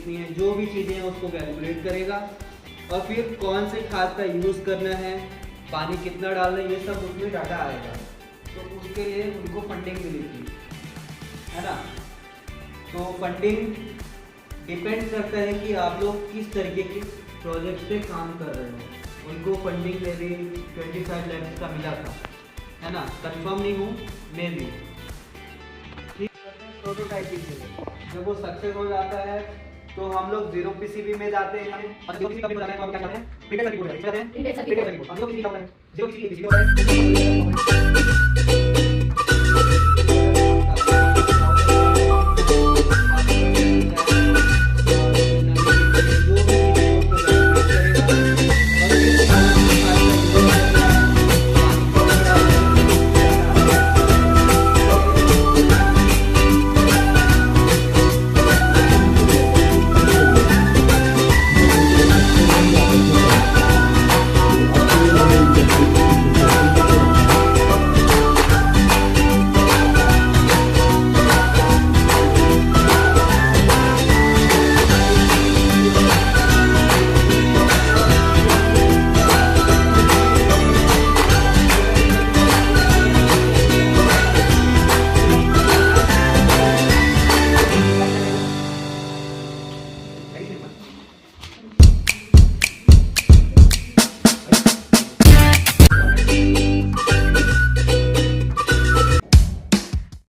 कितनी है, जो भी चीज़ें हैं उसको कैलकुलेट करेगा और फिर कौन से खाद का यूज़ करना है, पानी कितना डालना है, ये सब उसमें डाटा आएगा। तो उसके लिए उनको फंडिंग मिली थी, है ना। तो फंडिंग डिपेंड करता है कि आप लोग किस तरीके के प्रोजेक्ट पे काम कर रहे हो। उनको फंडिंग मे भी 25 लाख का मिला था, है ना, कंफर्म नहीं हूँ, मे भी। ठीक है, प्रोटोटाइपिंग के लिए जब वो सक्सेस हो जाता है तो हम लोग 0 पीसीबी में जाते हैं। और 0 पीसीबी में जाते हैं तो हम क्या करते हैं, प्रिंटर सर्किट बोर्ड जाते हैं, प्रिंटर सर्किट बोर्ड। 0 पीसीबी क्या होता है, 0 पीसीबी होता है